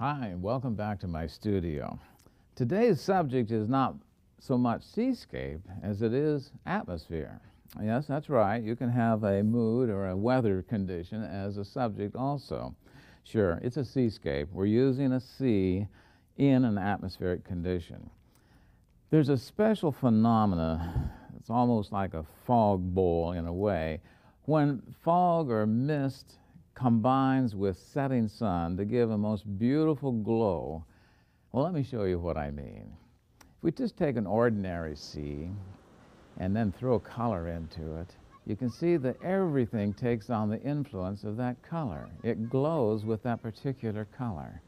Hi, and welcome back to my studio. Today's subject is not so much seascape as it is atmosphere. Yes, that's right. You can have a mood or a weather condition as a subject also. Sure, it's a seascape. We're using a sea in an atmospheric condition. There's a special phenomena, it's almost like a fog bowl in a way, when fog or mist combines with setting sun to give a most beautiful glow. Well, let me show you what I mean. If we just take an ordinary sea and then throw color into it, you can see that everything takes on the influence of that color. It glows with that particular color.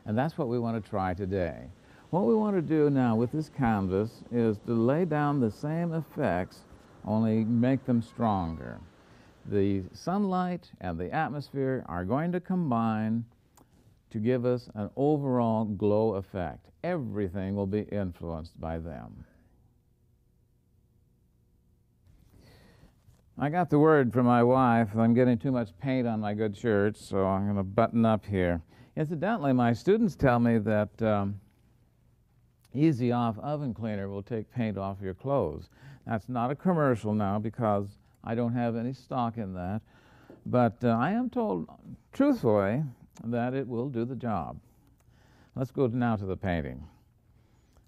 And that's what we want to try today. What we want to do now with this canvas is to lay down the same effects, only make them stronger. The sunlight and the atmosphere are going to combine to give us an overall glow effect. Everything will be influenced by them. I got the word from my wife that I'm getting too much paint on my good shirts, so I'm going to button up here. Incidentally, my students tell me that Easy Off oven cleaner will take paint off your clothes. That's not a commercial now because I don't have any stock in that, but I am told truthfully that it will do the job. Let's go now to the painting.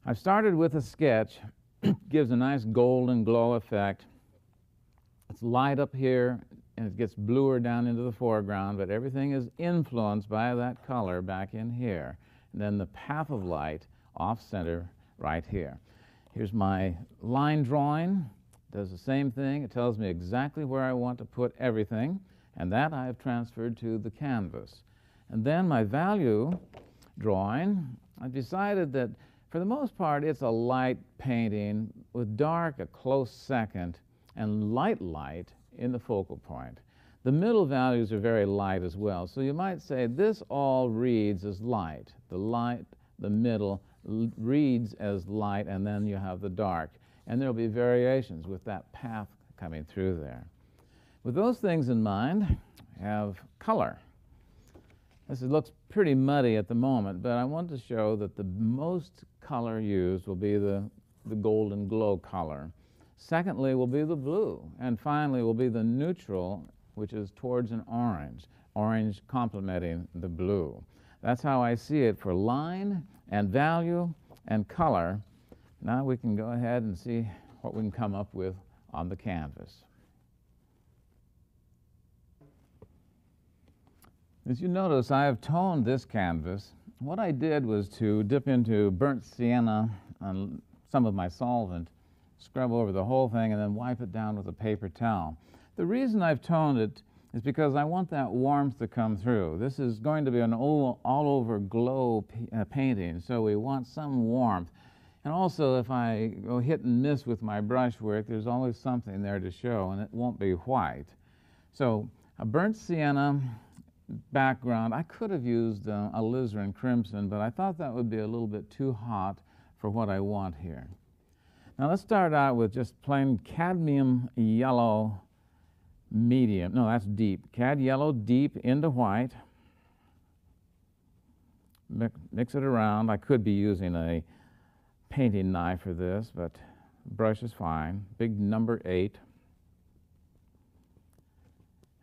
I've started with a sketch. Gives a nice golden glow effect. It's light up here and it gets bluer down into the foreground, but everything is influenced by that color back in here. And then the path of light off center right here. Here's my line drawing. Does the same thing. It tells me exactly where I want to put everything, and that I have transferred to the canvas. And then my value drawing, I've decided that for the most part it's a light painting with dark a close second and light in the focal point. The middle values are very light as well, so you might say this all reads as light. The middle reads as light, and then you have the dark. And there will be variations with that path coming through there. With those things in mind, have color. This looks pretty muddy at the moment, but I want to show that the most color used will be the golden glow color. Secondly will be the blue, and finally will be the neutral, which is towards an orange complementing the blue. That's how I see it for line and value and color. Now we can go ahead and see what we can come up with on the canvas. As you notice, I have toned this canvas. What I did was to dip into burnt sienna on some of my solvent, scrub over the whole thing, and then wipe it down with a paper towel. The reason I've toned it is because I want that warmth to come through. This is going to be an all-over glow painting, so we want some warmth. And also, if I go hit and miss with my brush work, there's always something there to show, and it won't be white. So a burnt sienna background. I could have used alizarin crimson, but I thought that would be a little bit too hot for what I want here. Now let's start out with just plain cadmium yellow medium. No, that's deep. Cad yellow deep into white. Mix it around. I could be using a painting knife for this, but brush is fine. Big number 8.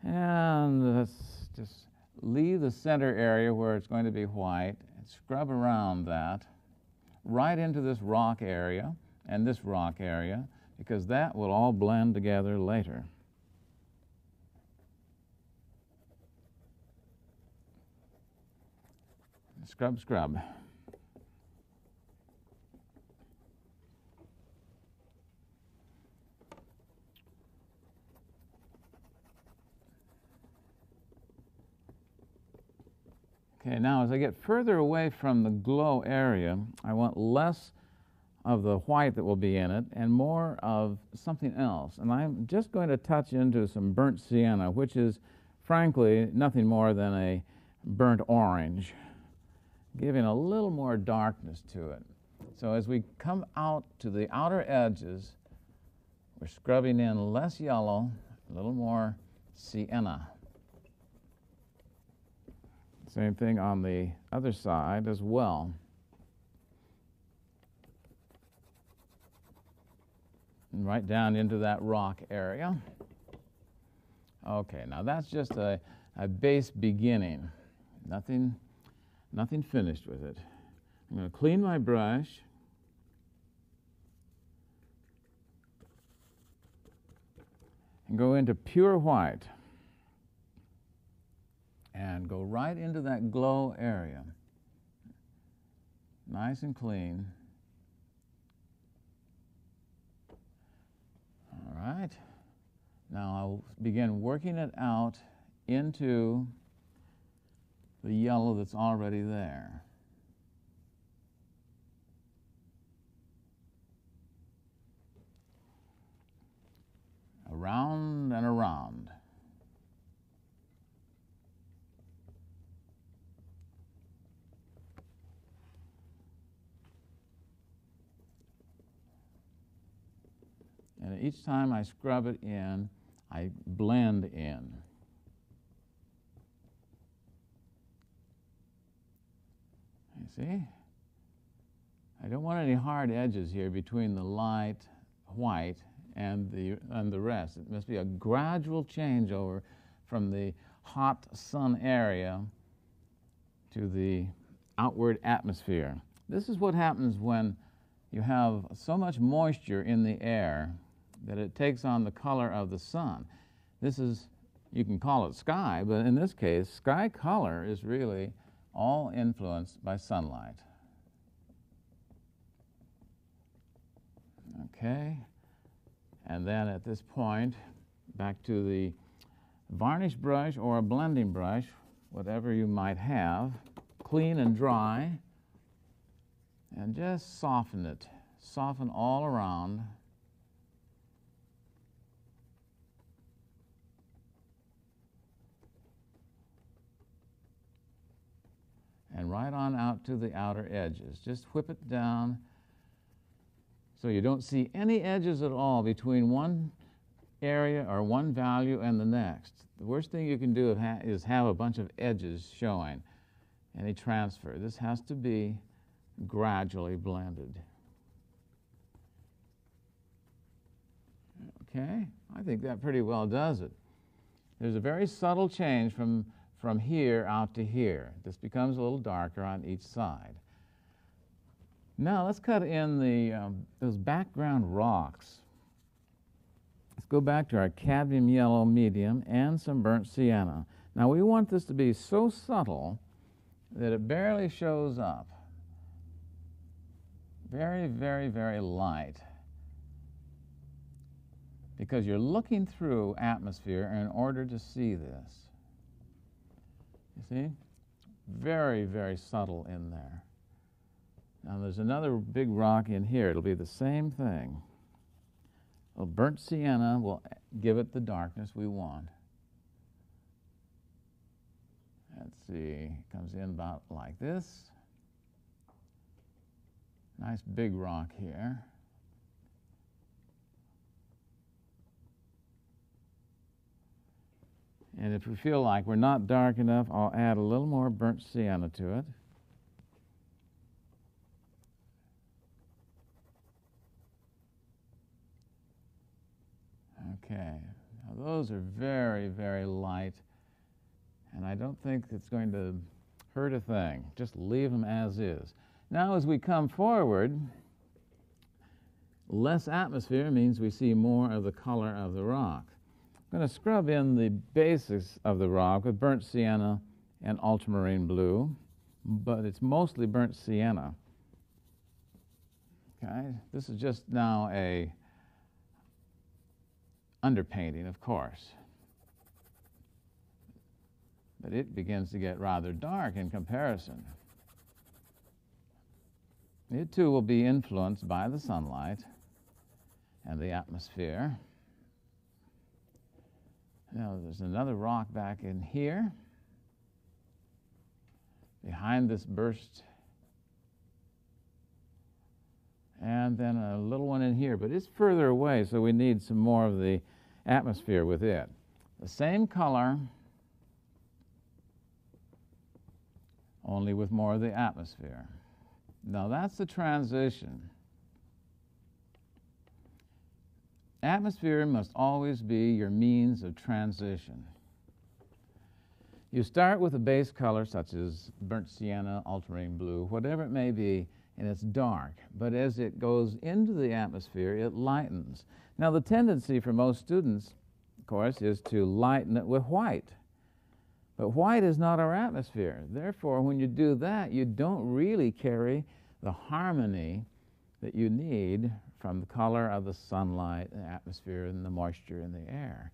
And let's just leave the center area where it's going to be white and scrub around that right into this rock area and this rock area, because that will all blend together later. Scrub, scrub. Okay, now as I get further away from the glow area, I want less of the white that will be in it and more of something else. And I'm just going to touch into some burnt sienna, which is frankly nothing more than a burnt orange, giving a little more darkness to it. So as we come out to the outer edges, we're scrubbing in less yellow, a little more sienna. Same thing on the other side as well. And right down into that rock area. Okay, now that's just a base beginning. Nothing finished with it. I'm going to clean my brush. And go into pure white. And go right into that glow area. Nice and clean. All right. Now I'll begin working it out into the yellow that's already there. Around and around. And each time I scrub it in, I blend in. You see? I don't want any hard edges here between the light white and the rest. It must be a gradual changeover from the hot sun area to the outward atmosphere. This is what happens when you have so much moisture in the air that it takes on the color of the sun. This is, you can call it sky, but in this case, sky color is really all influenced by sunlight. Okay, and then at this point, back to the varnish brush or a blending brush, whatever you might have, clean and dry, and just soften it. Soften all around. And right on out to the outer edges. Just whip it down so you don't see any edges at all between one area or one value and the next. The worst thing you can do is have a bunch of edges showing, any transfer. This has to be gradually blended. Okay, I think that pretty well does it. There's a very subtle change from here out to here. This becomes a little darker on each side. Now let's cut in those background rocks. Let's go back to our cadmium yellow medium and some burnt sienna. Now we want this to be so subtle that it barely shows up. Very, very, very light. Because you're looking through atmosphere in order to see this. You see? Very, very subtle in there. Now there's another big rock in here. It'll be the same thing. Well, burnt sienna will give it the darkness we want. Let's see, it comes in about like this. Nice big rock here. And if we feel like we're not dark enough, I'll add a little more burnt sienna to it. Okay, now those are very, very light, and I don't think it's going to hurt a thing. Just leave them as is. Now as we come forward, less atmosphere means we see more of the color of the rock. I'm going to scrub in the basics of the rock with burnt sienna and ultramarine blue, but it's mostly burnt sienna. Okay, this is just now a underpainting, of course. But it begins to get rather dark in comparison. It too will be influenced by the sunlight and the atmosphere. Now there's another rock back in here, behind this burst, and then a little one in here, but it's further away, so we need some more of the atmosphere with it. The same color, only with more of the atmosphere. Now that's the transition. Atmosphere must always be your means of transition. You start with a base color such as burnt sienna, ultramarine blue, whatever it may be, and it's dark. But as it goes into the atmosphere, it lightens. Now the tendency for most students, of course, is to lighten it with white. But white is not our atmosphere. Therefore, when you do that, you don't really carry the harmony that you need from the color of the sunlight, the atmosphere, and the moisture in the air.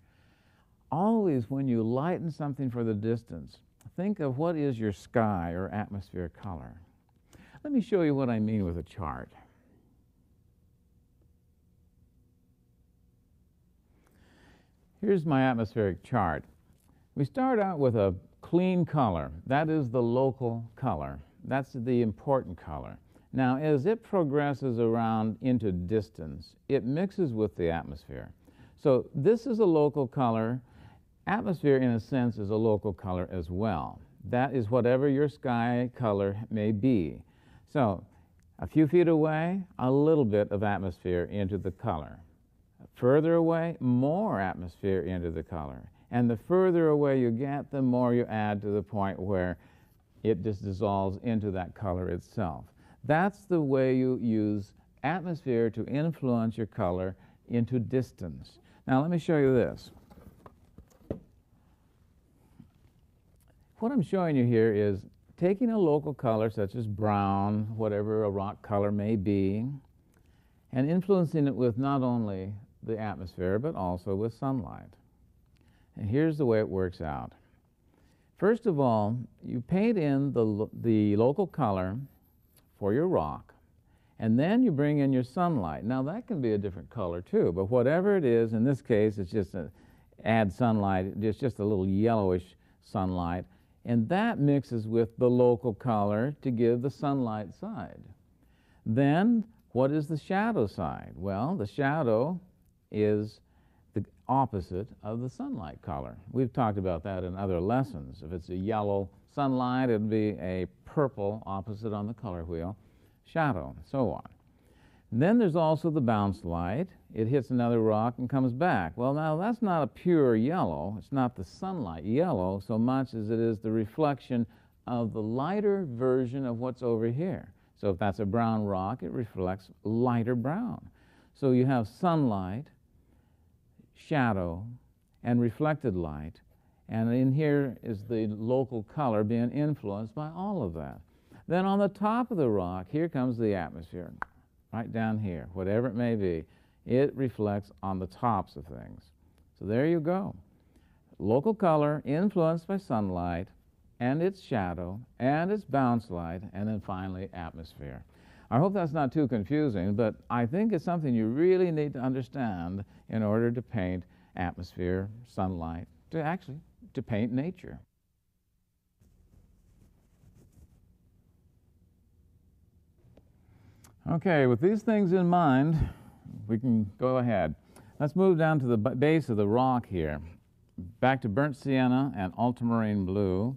Always when you lighten something for the distance, think of what is your sky or atmosphere color. Let me show you what I mean with a chart. Here's my atmospheric chart. We start out with a clean color. That is the local color. That's the important color. Now, as it progresses around into distance, it mixes with the atmosphere. So this is a local color. Atmosphere, in a sense, is a local color as well. That is whatever your sky color may be. So a few feet away, a little bit of atmosphere into the color. Further away, more atmosphere into the color. And the further away you get, the more you add to the point where it just dissolves into that color itself. That's the way you use atmosphere to influence your color into distance. Now let me show you this. What I'm showing you here is taking a local color such as brown, whatever a rock color may be, and influencing it with not only the atmosphere but also with sunlight. And here's the way it works out. First of all, you paint in the local color for your rock, and then you bring in your sunlight. Now that can be a different color too, but whatever it is, in this case it's just add sunlight, it's just a little yellowish sunlight, and that mixes with the local color to give the sunlight side. Then what is the shadow side? Well, the shadow is the opposite of the sunlight color. We've talked about that in other lessons. If it's a yellow sunlight, it'd be a purple opposite on the color wheel, shadow, and so on. And then there's also the bounce light. It hits another rock and comes back. Well, now that's not a pure yellow. It's not the sunlight yellow so much as it is the reflection of the lighter version of what's over here. So if that's a brown rock, it reflects lighter brown. So you have sunlight, shadow, and reflected light, and in here is the local color being influenced by all of that. Then on the top of the rock, here comes the atmosphere, right down here, whatever it may be. It reflects on the tops of things. So there you go. Local color influenced by sunlight and its shadow and its bounce light, and then finally atmosphere. I hope that's not too confusing, but I think it's something you really need to understand in order to paint atmosphere, sunlight, to paint nature. Okay, with these things in mind, we can go ahead. Let's move down to the base of the rock here. Back to burnt sienna and ultramarine blue.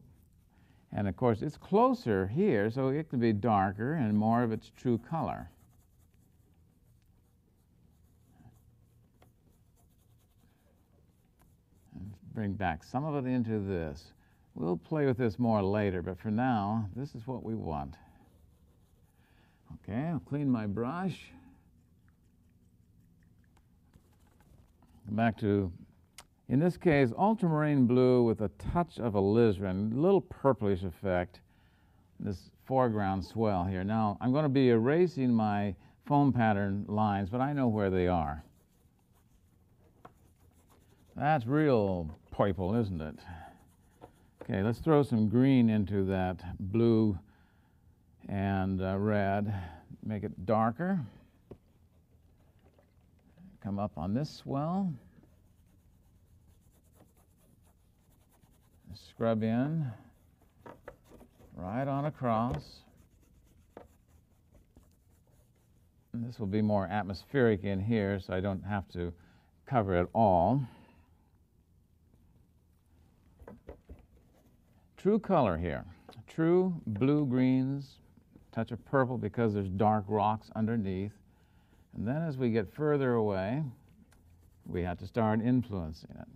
And of course, it's closer here, so it can be darker and more of its true color. And bring back some of it into this. We'll play with this more later, but for now, this is what we want. Okay, I'll clean my brush. Back to, in this case, ultramarine blue with a touch of alizarin, a little purplish effect, this foreground swell here. Now, I'm going to be erasing my foam pattern lines, but I know where they are. That's real purple, isn't it? Okay, let's throw some green into that blue and red, make it darker. Come up on this swell. Scrub in, right on across. And this will be more atmospheric in here, so I don't have to cover it all. True color here. true blue-greens, touch of purple because there's dark rocks underneath. And then as we get further away, we have to start influencing it.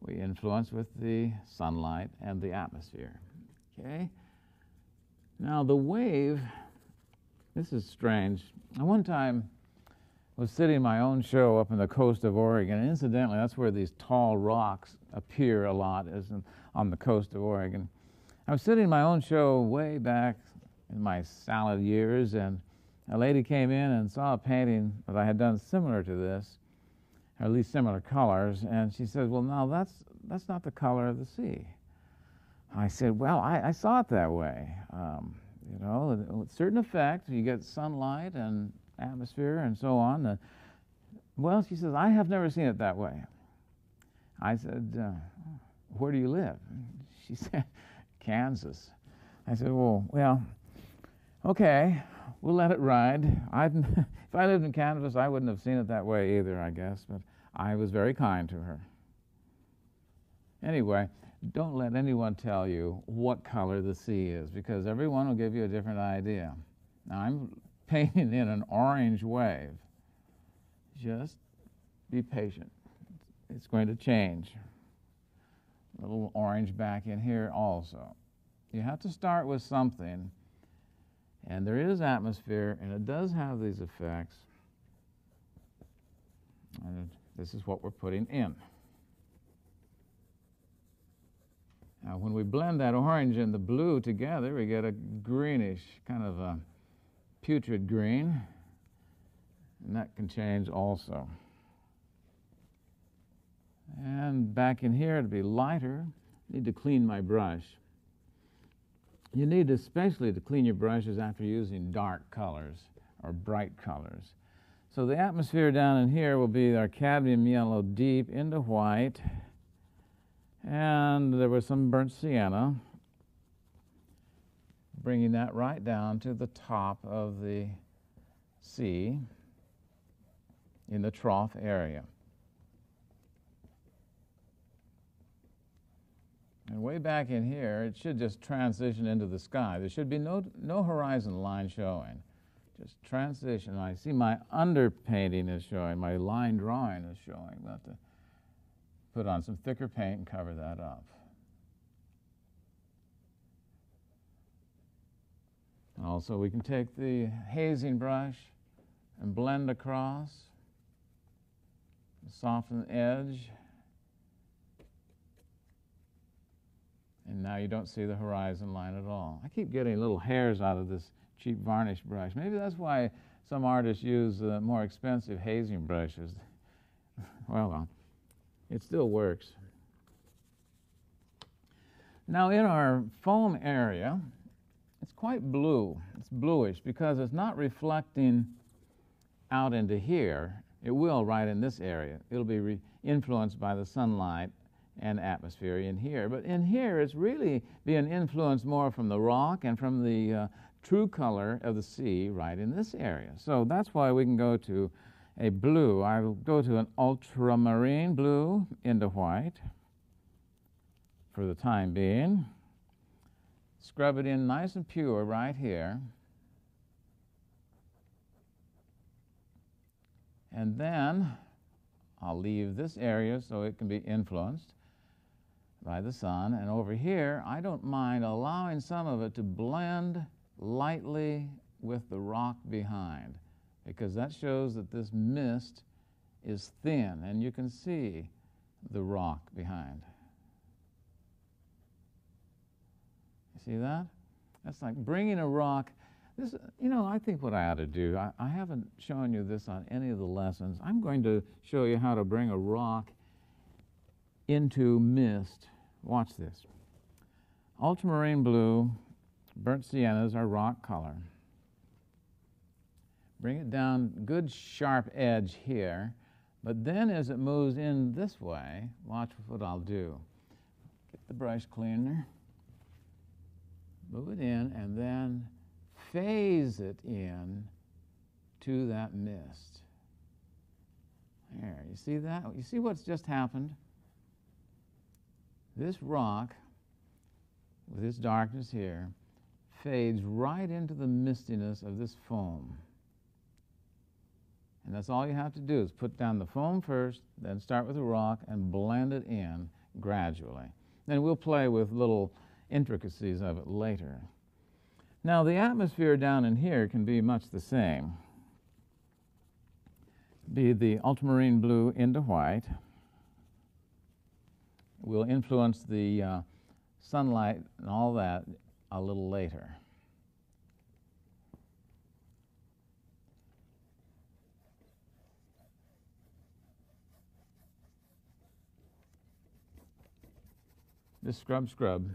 We influence with the sunlight and the atmosphere. Okay? Now the wave, this is strange. One time I was sitting in my own show up on the coast of Oregon, and incidentally that's where these tall rocks appear a lot, is on the coast of Oregon. I was sitting in my own show way back in my salad years, and a lady came in and saw a painting that I had done similar to this, or at least similar colors, and she said, well, now that's not the color of the sea. I said, well, I saw it that way. You know, with certain effect, you get sunlight and atmosphere and so on. Well, she says, I have never seen it that way. I said, where do you live? She said, Kansas. I said, well, okay, we'll let it ride. If I lived in Kansas, I wouldn't have seen it that way either, I guess, but I was very kind to her. Anyway, don't let anyone tell you what color the sea is, because everyone will give you a different idea. Now, I'm painting in an orange wave. Just be patient. It's going to change. A little orange back in here also. You have to start with something, and there is atmosphere, and it does have these effects. And this is what we're putting in. Now, when we blend that orange and the blue together, we get a greenish, kind of a putrid green, and that can change also. And back in here to be lighter, I need to clean my brush. You need especially to clean your brushes after using dark colors or bright colors. So the atmosphere down in here will be our cadmium yellow deep into white, and there was some burnt sienna, bringing that right down to the top of the sea in the trough area. And way back in here, it should just transition into the sky. There should be no horizon line showing. Just transition. I see my underpainting is showing, my line drawing is showing. We'll have to put on some thicker paint and cover that up. And also we can take the hazing brush and blend across, soften the edge. And now you don't see the horizon line at all. I keep getting little hairs out of this cheap varnish brush. Maybe that's why some artists use more expensive hazing brushes. Well, it still works. Now in our foam area, it's quite blue. It's bluish because it's not reflecting out into here. It will right in this area. It'll be influenced by the sunlight and atmosphere in here. But in here, it's really being influenced more from the rock and from the true color of the sea right in this area. So that's why we can go to a blue. I will go to an ultramarine blue into white for the time being. Scrub it in nice and pure right here. And then I'll leave this area so it can be influenced by the sun. And over here, I don't mind allowing some of it to blend lightly with the rock behind, because that shows that this mist is thin and you can see the rock behind. You see that? That's like bringing a rock. This, you know, I think what I ought to do, I haven't shown you this on any of the lessons. I'm going to show you how to bring a rock into mist. Watch this. Ultramarine blue, burnt sienna is our rock color. Bring it down, good sharp edge here, but then as it moves in this way, watch what I'll do. Get the brush cleaner, move it in, and then phase it in to that mist. There, you see that? You see what's just happened? This rock with this darkness here, fades right into the mistiness of this foam. And that's all you have to do is put down the foam first, then start with the rock and blend it in gradually. Then we'll play with little intricacies of it later. Now the atmosphere down in here can be much the same. Be the ultramarine blue into white. We'll influence the sunlight and all that a little later. Just scrub, scrub.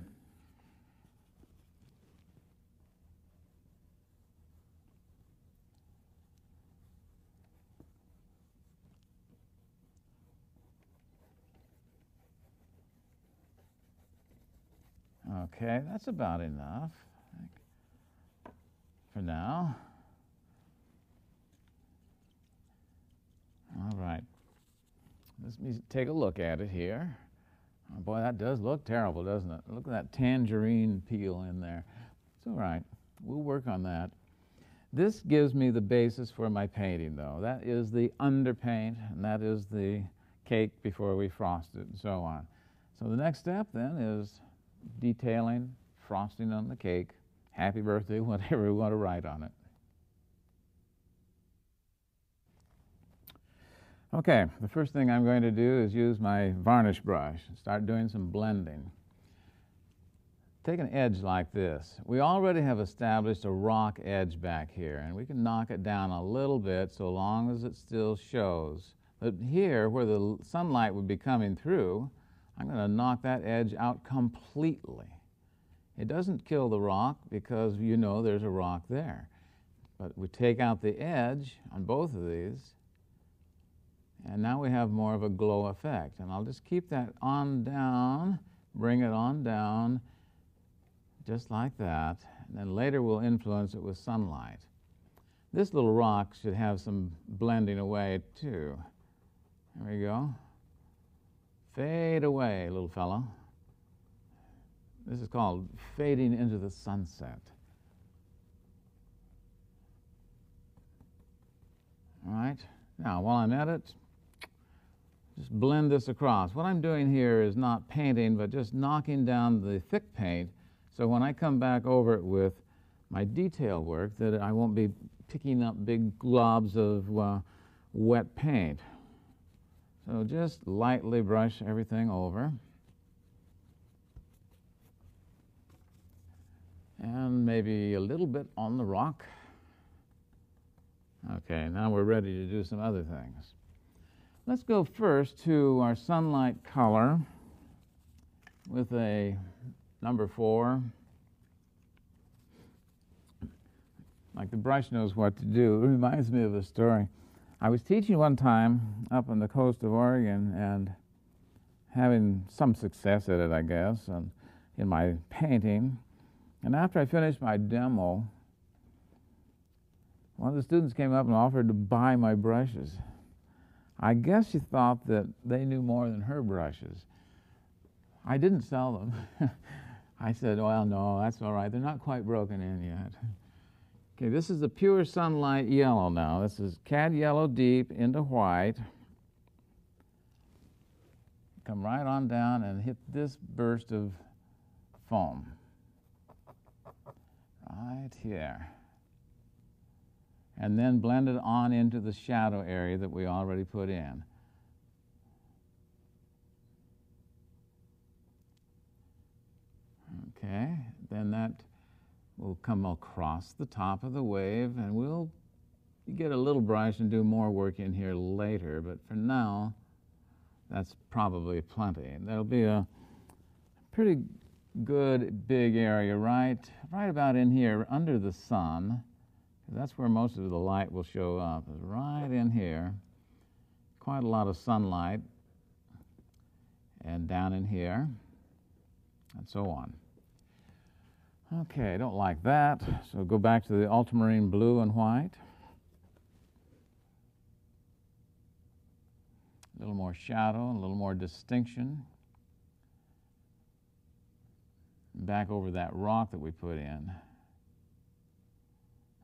Okay, that's about enough for now. All right. Let me take a look at it here. Oh boy, that does look terrible, doesn't it? Look at that tangerine peel in there. It's all right. We'll work on that. This gives me the basis for my painting, though. That is the underpaint, and that is the cake before we frost it, and so on. So the next step, then, is detailing, frosting on the cake, happy birthday, whatever we want to write on it. Okay, the first thing I'm going to do is use my varnish brush and start doing some blending. Take an edge like this. We already have established a rock edge back here, and we can knock it down a little bit so long as it still shows. But here, where the sunlight would be coming through, I'm going to knock that edge out completely. It doesn't kill the rock because you know there's a rock there. But we take out the edge on both of these, and now we have more of a glow effect. And I'll just keep that on down, bring it on down, just like that. And then later we'll influence it with sunlight. This little rock should have some blending away too. There we go. Fade away, little fellow. This is called fading into the sunset. All right. Now, while I'm at it, just blend this across. What I'm doing here is not painting, but just knocking down the thick paint, so when I come back over it with my detail work, that I won't be picking up big globs of wet paint. So just lightly brush everything over. And maybe a little bit on the rock. Okay, now we're ready to do some other things. Let's go first to our sunlight color with a number 4. Like the brush knows what to do. It reminds me of a story. I was teaching one time up on the coast of Oregon and having some success at it, I guess, and in my painting. And after I finished my demo, one of the students came up and offered to buy my brushes. I guess she thought that they knew more than her brushes. I didn't sell them. I said, well, no, that's all right. They're not quite broken in yet. Okay, this is the pure sunlight yellow now. This is cad yellow deep into white. Come right on down and hit this burst of foam. Right here. And then blend it on into the shadow area that we already put in. Okay, then that will come across the top of the wave, and we'll get a little brush and do more work in here later, but for now, that's probably plenty. That'll be a pretty good big area right about in here under the sun. That's where most of the light will show up, is right in here. Quite a lot of sunlight, and down in here, and so on. Okay, I don't like that, so go back to the ultramarine blue and white. A little more shadow, a little more distinction. back over that rock that we put in.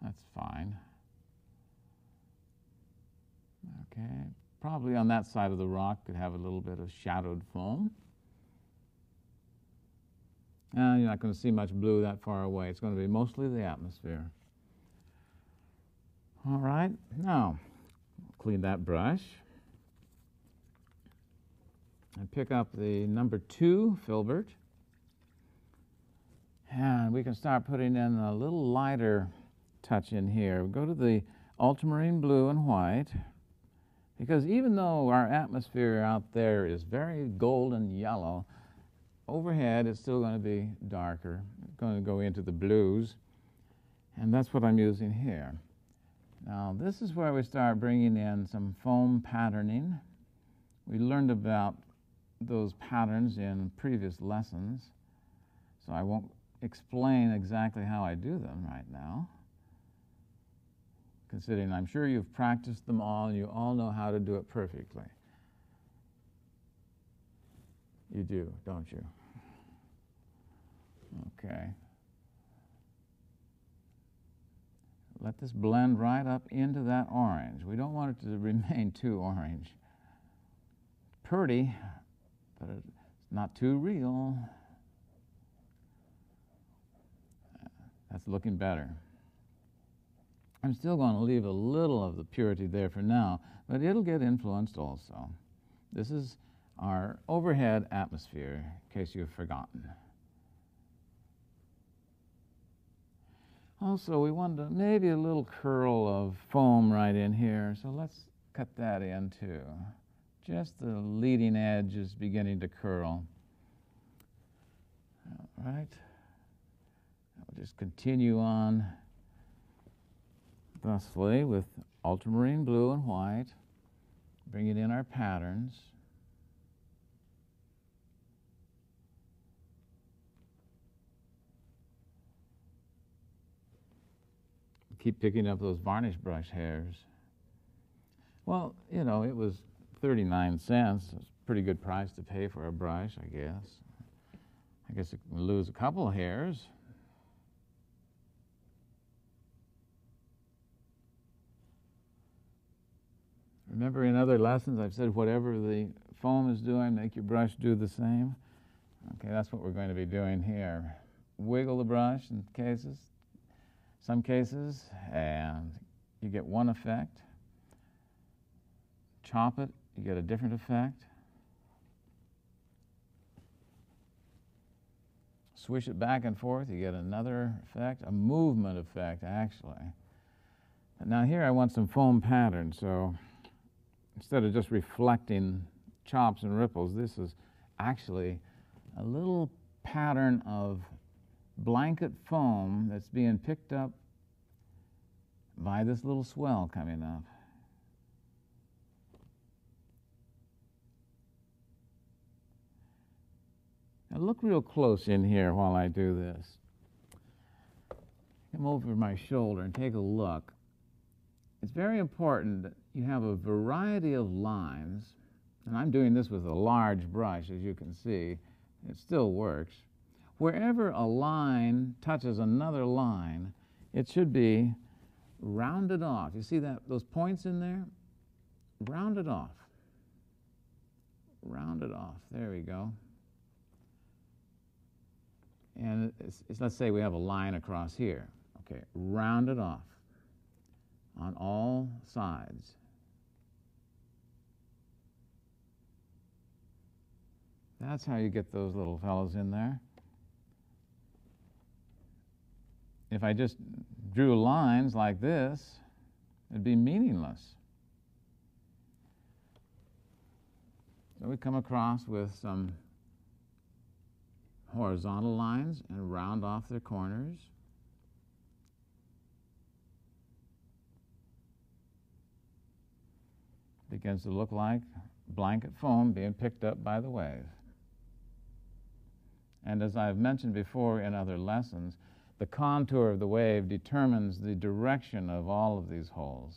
That's fine. Okay, probably on that side of the rock could have a little bit of shadowed foam. You're not going to see much blue that far away. It's going to be mostly the atmosphere. All right, now clean that brush and pick up the number 2 filbert. And we can start putting in a little lighter touch in here. We'll go to the ultramarine blue and white, because even though our atmosphere out there is very golden yellow, overhead it's still going to be darker. It's going to go into the blues, and that's what I'm using here. Now this is where we start bringing in some foam patterning. We learned about those patterns in previous lessons, so I won't explain exactly how I do them right now, considering I'm sure you've practiced them all and you all know how to do it perfectly. You do, don't you? Okay. Let this blend right up into that orange. We don't want it to remain too orange. Pretty, but it's not too real. That's looking better. I'm still going to leave a little of the purity there for now, but it'll get influenced also. This is our overhead atmosphere, in case you've forgotten. Also, we wanted maybe a little curl of foam right in here, so let's cut that in too. Just the leading edge is beginning to curl. All right. We'll just continue on thusly with ultramarine blue and white, bringing in our patterns. Keep picking up those varnish brush hairs. Well, you know, it was 39 cents. It's a pretty good price to pay for a brush, I guess. I guess it can lose a couple of hairs. Remember in other lessons I've said whatever the foam is doing, make your brush do the same. Okay, that's what we're going to be doing here. Wiggle the brush in some cases, and you get one effect. Chop it, you get a different effect. Swish it back and forth, you get another effect, a movement effect actually. But now here I want some foam pattern, so instead of just reflecting chops and ripples, this is actually a little pattern of blanket foam that's being picked up by this little swell coming up. Now look real close in here while I do this. Come over my shoulder and take a look. It's very important that you have a variety of lines, and I'm doing this with a large brush, as you can see. It still works. Wherever a line touches another line, it should be rounded off. You see those points in there? Round it off. Round it off. There we go. And let's say we have a line across here. Okay, round it off on all sides. That's how you get those little fellows in there. If I just drew lines like this, it'd be meaningless. So we come across with some horizontal lines and round off their corners. Begins to look like blanket foam being picked up by the wave. And as I've mentioned before in other lessons, the contour of the wave determines the direction of all of these holes.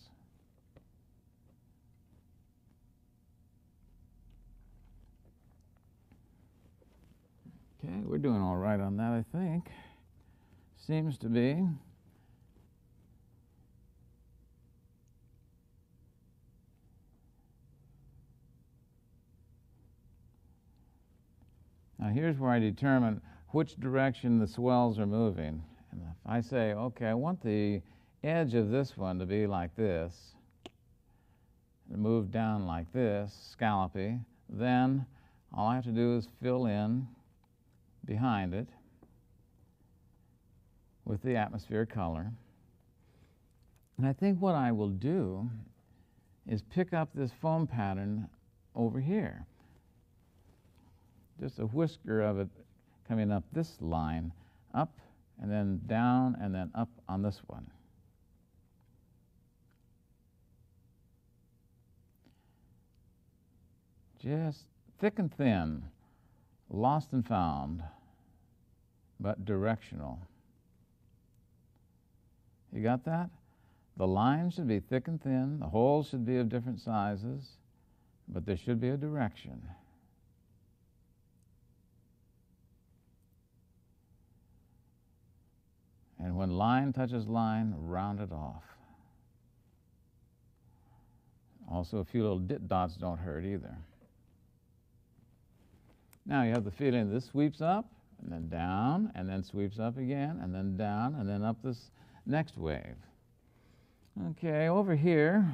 Okay, we're doing all right on that, I think. Seems to be. Now here's where I determine which direction the swells are moving. And if I say, okay, I want the edge of this one to be like this, and move down like this, scallopy, then all I have to do is fill in behind it with the atmosphere color. And I think what I will do is pick up this foam pattern over here. Just a whisker of it coming up this line, up and then down and then up on this one. Just thick and thin, lost and found, but directional. You got that? The lines should be thick and thin, the holes should be of different sizes, but there should be a direction. And when line touches line, round it off. Also, a few little dots don't hurt either. Now you have the feeling this sweeps up, and then down, and then sweeps up again, and then down, and then up this next wave. Okay, over here,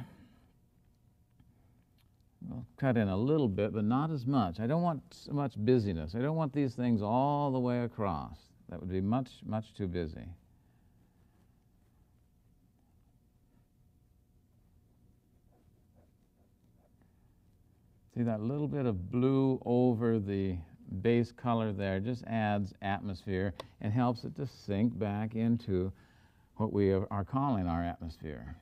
we'll cut in a little bit, but not as much. I don't want so much busyness. I don't want these things all the way across. That would be much, much too busy. See that little bit of blue over the base color there just adds atmosphere and helps it to sink back into what we are calling our atmosphere.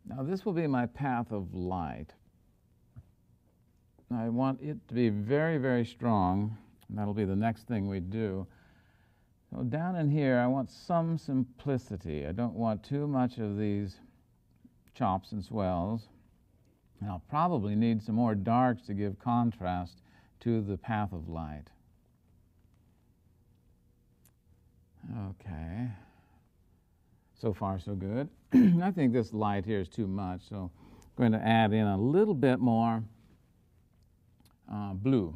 Now this will be my path of light. I want it to be very, very strong, and that'll be the next thing we do. So down in here, I want some simplicity. I don't want too much of these chops and swells. And I'll probably need some more darks to give contrast to the path of light. Okay. So far, so good. I think this light here is too much, so I'm going to add in a little bit more blue.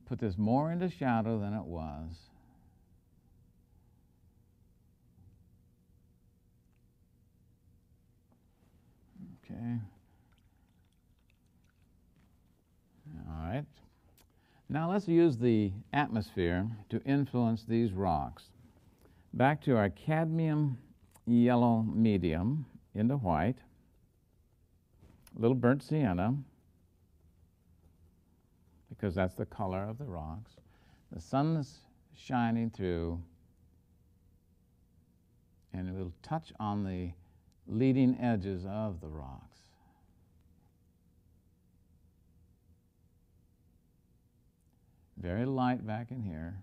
Put this more into shadow than it was. Okay. All right. Now let's use the atmosphere to influence these rocks. Back to our cadmium yellow medium into white, a little burnt sienna, because that's the color of the rocks. The sun is shining through, and it will touch on the leading edges of the rocks. Very light back in here.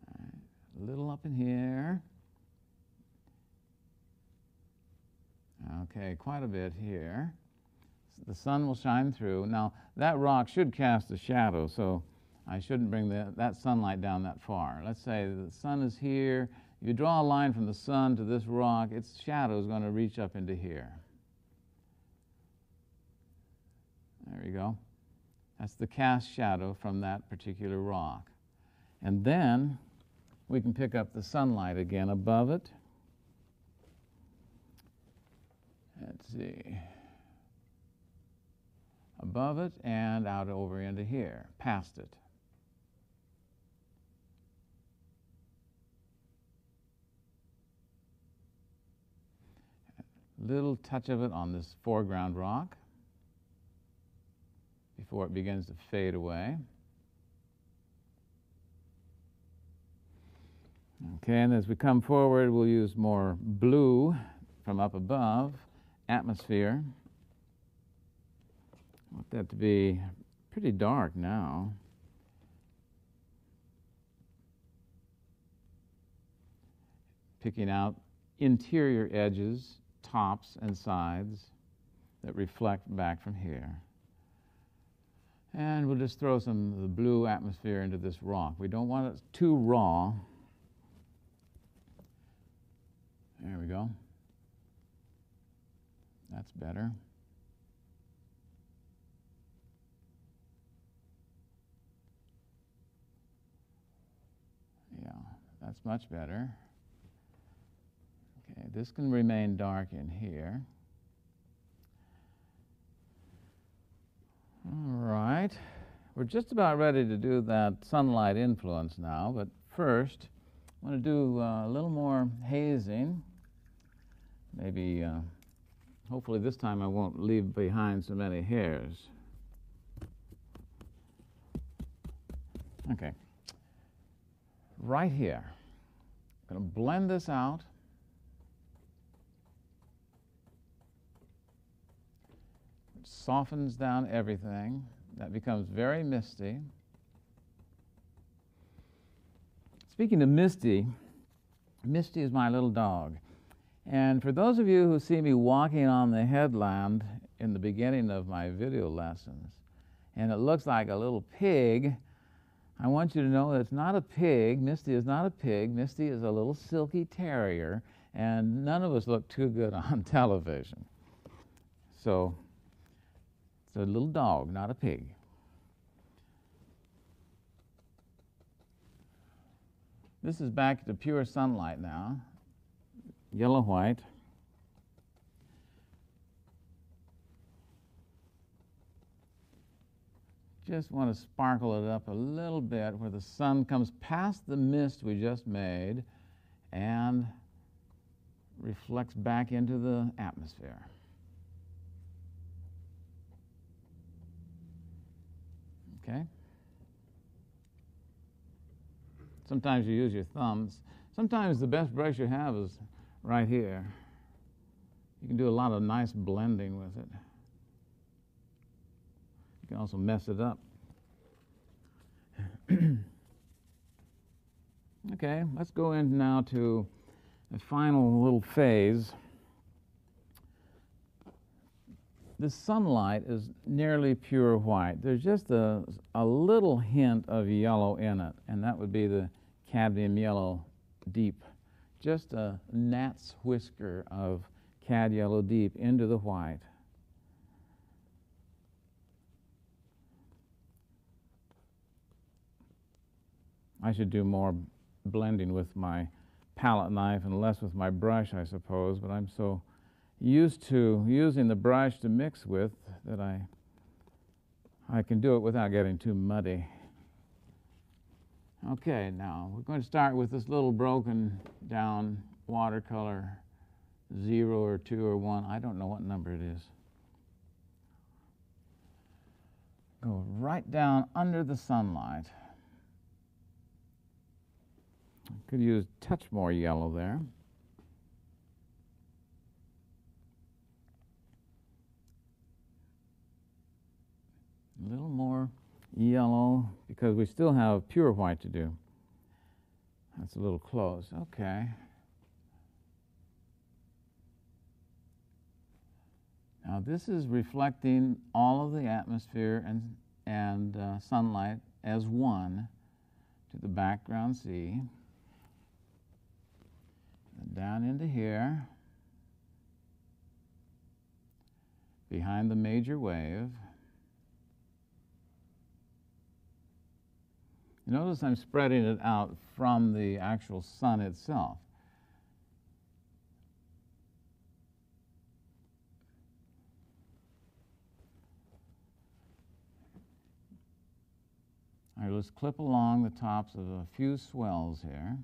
All right. A little up in here. Okay, quite a bit here. The sun will shine through. Now, that rock should cast a shadow, so I shouldn't bring that sunlight down that far. Let's say the sun is here. You draw a line from the sun to this rock, its shadow is going to reach up into here. There we go. That's the cast shadow from that particular rock. And then we can pick up the sunlight again above it. Let's see. Above it and out over into here, past it. A little touch of it on this foreground rock before it begins to fade away. Okay, and as we come forward, we'll use more blue from up above, atmosphere. I want that to be pretty dark now. Picking out interior edges, tops and sides that reflect back from here. And we'll just throw some of the blue atmosphere into this rock. We don't want it too raw. There we go. That's better. Yeah, that's much better. Okay, this can remain dark in here. All right, we're just about ready to do that sunlight influence now, but first I want to do a little more hazing. Maybe, hopefully this time I won't leave behind so many hairs. Okay, right here, I'm going to blend this out. Softens down everything. That becomes very misty. Speaking of Misty, Misty is my little dog. And for those of you who see me walking on the headland in the beginning of my video lessons, and it looks like a little pig, I want you to know that it's not a pig. Misty is not a pig. Misty is a little silky terrier, and none of us look too good on television. So it's a little dog, not a pig. This is back to pure sunlight now, yellow-white. Just want to sparkle it up a little bit where the sun comes past the mist we just made and reflects back into the atmosphere. Okay? Sometimes you use your thumbs. Sometimes the best brush you have is right here. You can do a lot of nice blending with it. You can also mess it up. Okay, let's go in now to the final little phase. The sunlight is nearly pure white. There's just a little hint of yellow in it, and that would be the cadmium yellow deep. Just a gnat's whisker of cad yellow deep into the white. I should do more blending with my palette knife and less with my brush, I suppose, but I'm so used to using the brush to mix with that I can do it without getting too muddy. Okay, now we're going to start with this little broken down watercolor 0 or 2 or 1. I don't know what number it is. Go right down under the sunlight. I could use a touch more yellow there. A little more yellow because we still have pure white to do. That's a little close. Okay. Now this is reflecting all of the atmosphere and sunlight as one to the background sea. And down into here, behind the major wave. You notice I'm spreading it out from the actual sun itself. All right, let's clip along the tops of a few swells here.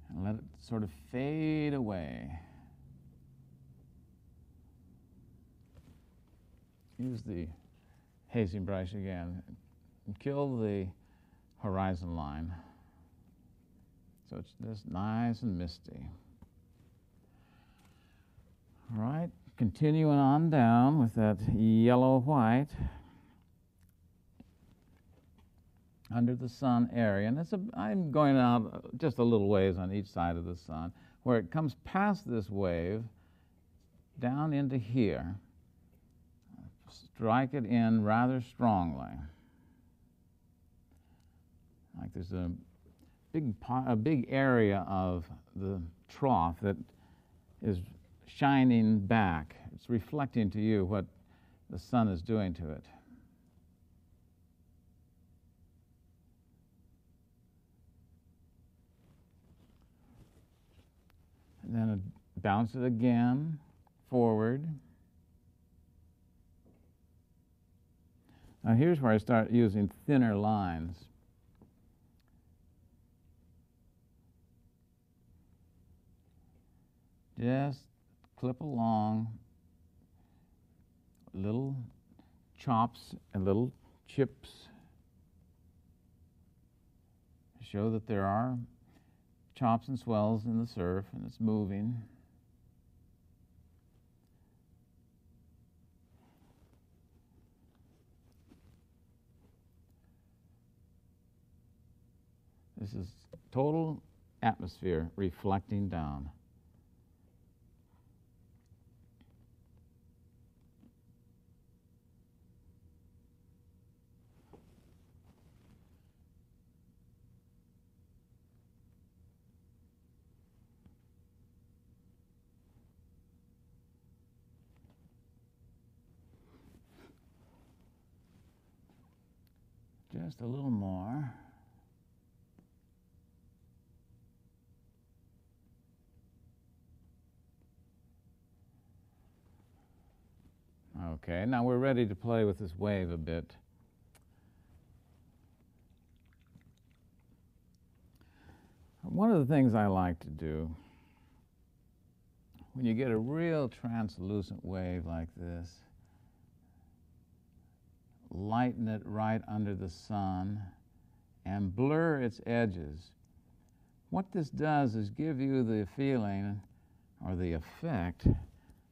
And let it sort of fade away. Use the hazing brush again and kill the horizon line. So it's just nice and misty. All right, continuing on down with that yellow-white under the sun area. And I'm going out just a little ways on each side of the sun, where it comes past this wave down into here. Strike it in rather strongly. Like there's a big area of the trough that is shining back. It's reflecting to you what the sun is doing to it. And then bounce it again, forward. Now here's where I start using thinner lines. Just clip along little chops and little chips. Show that there are chops and swells in the surf and it's moving. This is total atmosphere reflecting down. Just a little more. Okay, now we're ready to play with this wave a bit. One of the things I like to do, when you get a real translucent wave like this, lighten it right under the sun and blur its edges. What this does is give you the feeling or the effect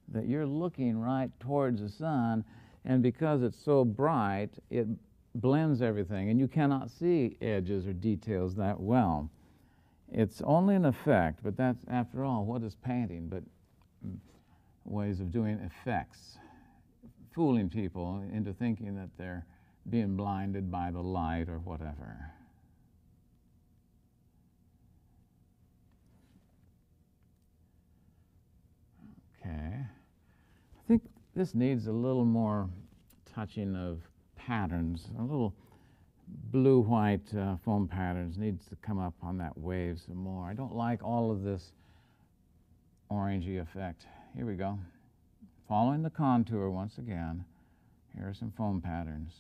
that you're looking right towards the sun, and because it's so bright, it blends everything, and you cannot see edges or details that well. It's only an effect, but that's, after all, what is painting but ways of doing effects, fooling people into thinking that they're being blinded by the light or whatever. Okay. I think this needs a little more touching of patterns. A little blue-white foam patterns needs to come up on that wave some more. I don't like all of this orangey effect. Here we go. Following the contour once again. Here are some foam patterns.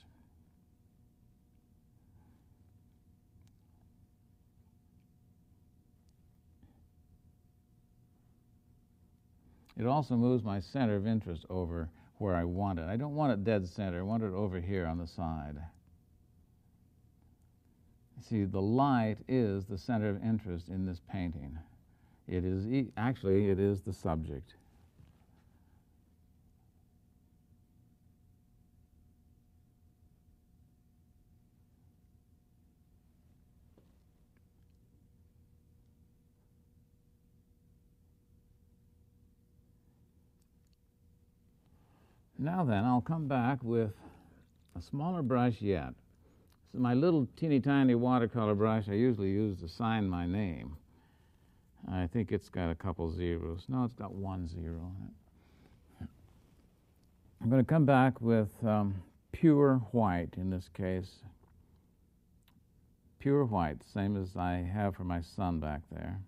It also moves my center of interest over where I want it. I don't want it dead center. I want it over here on the side. See, the light is the center of interest in this painting. It is, actually, it is the subject. Now then, I'll come back with a smaller brush yet. So my little teeny tiny watercolor brush I usually use to sign my name. I think it's got a couple zeros. No, it's got 1 0. I'm going to come back with pure white in this case. Pure white, same as I have for my sun back there.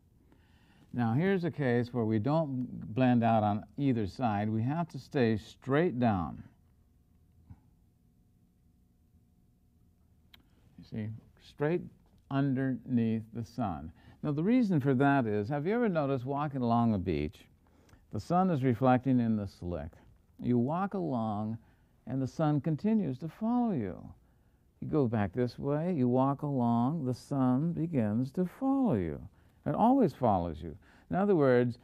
Now here's a case where we don't blend out on either side. We have to stay straight down. You see, straight underneath the sun. Now the reason for that is, have you ever noticed walking along a beach, the sun is reflecting in the slick. You walk along and the sun continues to follow you. You go back this way, you walk along, the sun begins to follow you. It always follows you. In other words,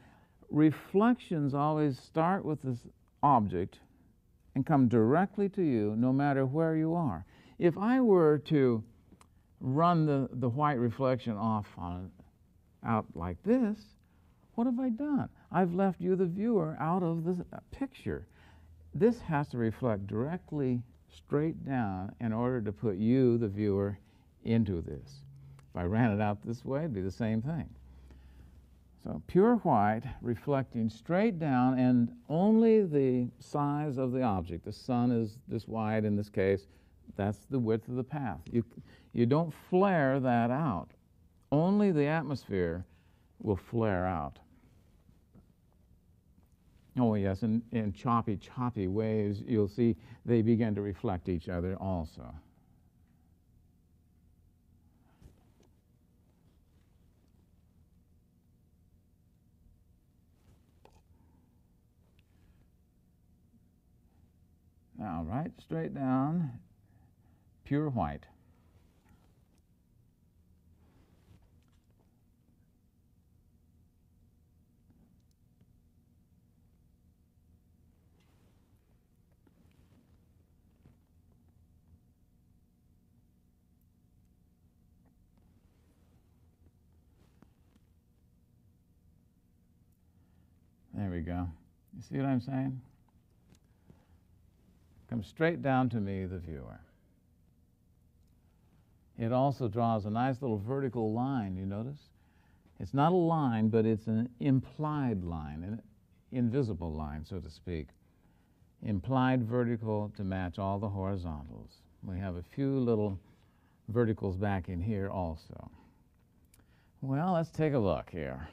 reflections always start with this object and come directly to you no matter where you are. If I were to run the white reflection off out like this, what have I done? I've left you, the viewer, out of the picture. This has to reflect directly straight down in order to put you, the viewer, into this. If I ran it out this way, it'd be the same thing. So pure white reflecting straight down, and only the size of the object. The sun is this wide in this case. That's the width of the path. You don't flare that out. Only the atmosphere will flare out. Oh yes, in choppy waves, you'll see they begin to reflect each other also. Now, right straight down, pure white. There we go. You see what I'm saying? Comes straight down to me, the viewer. It also draws a nice little vertical line, you notice? It's not a line, but it's an implied line, an invisible line, so to speak. Implied vertical to match all the horizontals. We have a few little verticals back in here also. Well, let's take a look here.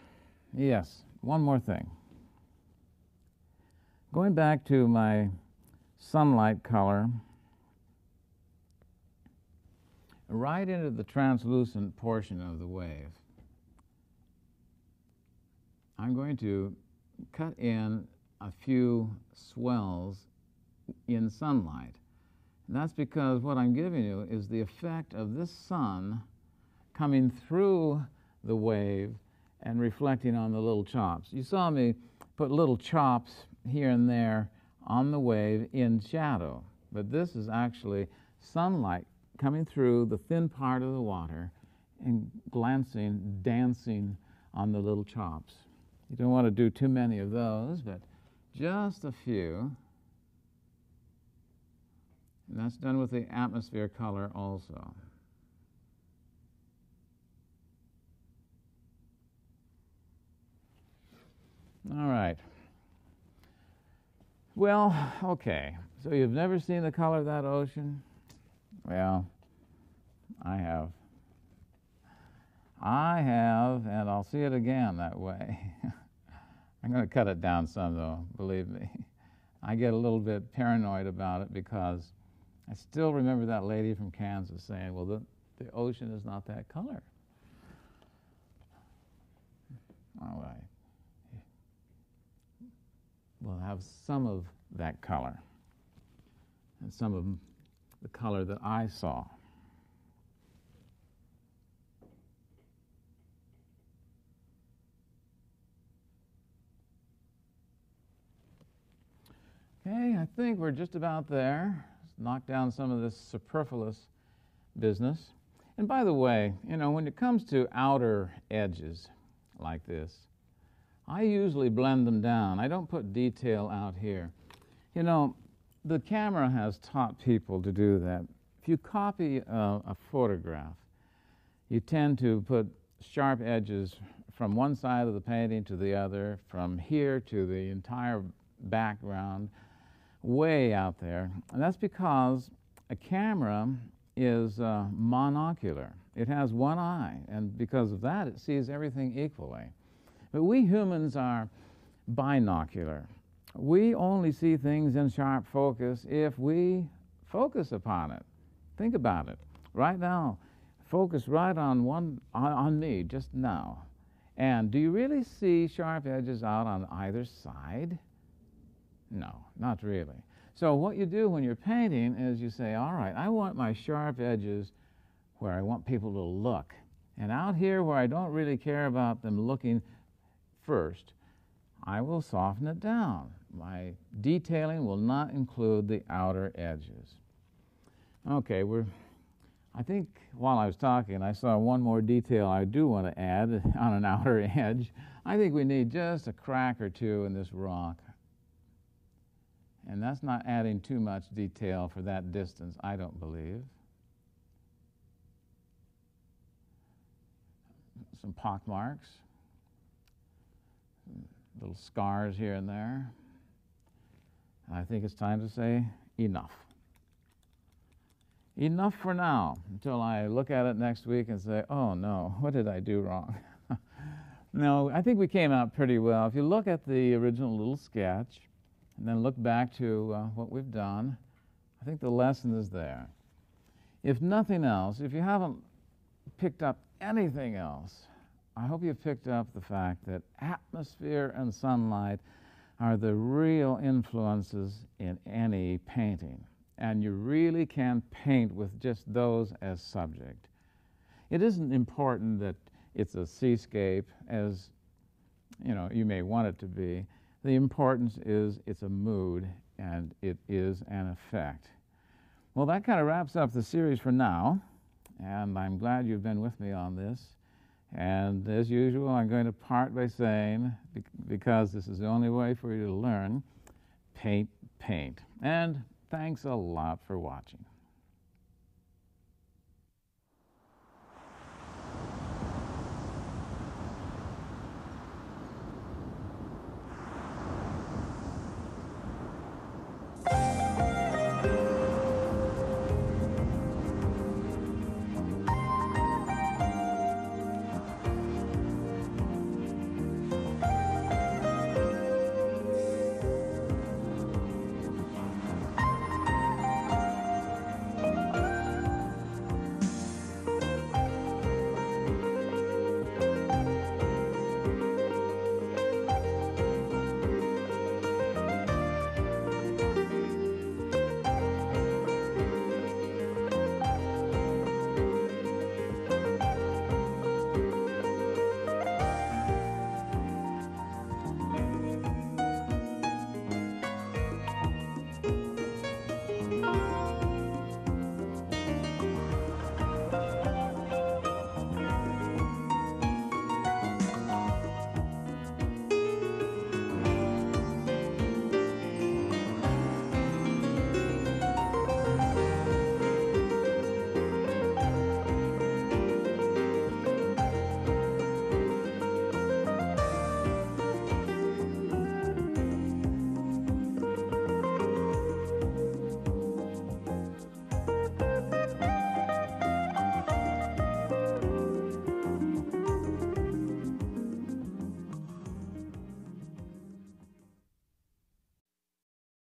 Yes, one more thing. Going back to my sunlight color, right into the translucent portion of the wave, I'm going to cut in a few swells in sunlight. And that's because what I'm giving you is the effect of this sun coming through the wave and reflecting on the little chops. You saw me put little chops here and there on the wave in shadow, but this is actually sunlight coming through the thin part of the water and glancing, dancing on the little chops. You don't want to do too many of those, but just a few. And that's done with the atmosphere color also. All right. Well, okay. So you've never seen the color of that ocean? Well, I have. And I'll see it again that way. I'm going to cut it down some, though, believe me. I get a little bit paranoid about it because I still remember that lady from Kansas saying, well, the ocean is not that color. All right. We'll have some of that color and some of the color that I saw. Okay, I think we're just about there. Let's knock down some of this superfluous business. And by the way, you know, when it comes to outer edges like this, I usually blend them down. I don't put detail out here. You know, the camera has taught people to do that. If you copy a photograph, you tend to put sharp edges from one side of the painting to the other, from here to the entire background, way out there. And that's because a camera is monocular. It has one eye, and because of that, it sees everything equally. But we humans are binocular. We only see things in sharp focus if we focus upon it. Think about it. Right now, focus right on me just now. And do you really see sharp edges out on either side? No, not really. So what you do when you're painting is you say, all right, I want my sharp edges where I want people to look. And out here where I don't really care about them looking first, I will soften it down. My detailing will not include the outer edges. Okay, I think while I was talking, I saw one more detail I do want to add on an outer edge. I think we need just a crack or two in this rock. And that's not adding too much detail for that distance, I don't believe. Some pock marks, little scars here and there. I think it's time to say enough. Enough for now, until I look at it next week and say, oh no, what did I do wrong? No, I think we came out pretty well. If you look at the original little sketch and then look back to what we've done, I think the lesson is there. If nothing else, if you haven't picked up anything else, I hope you've picked up the fact that atmosphere and sunlight are the real influences in any painting. And you really can paint with just those as subject. It isn't important that it's a seascape as you may want it to be. The importance is it's a mood and it is an effect. Well, that kind of wraps up the series for now, and I'm glad you've been with me on this. And as usual, I'm going to part by saying, because this is the only way for you to learn, paint, paint. And thanks a lot for watching.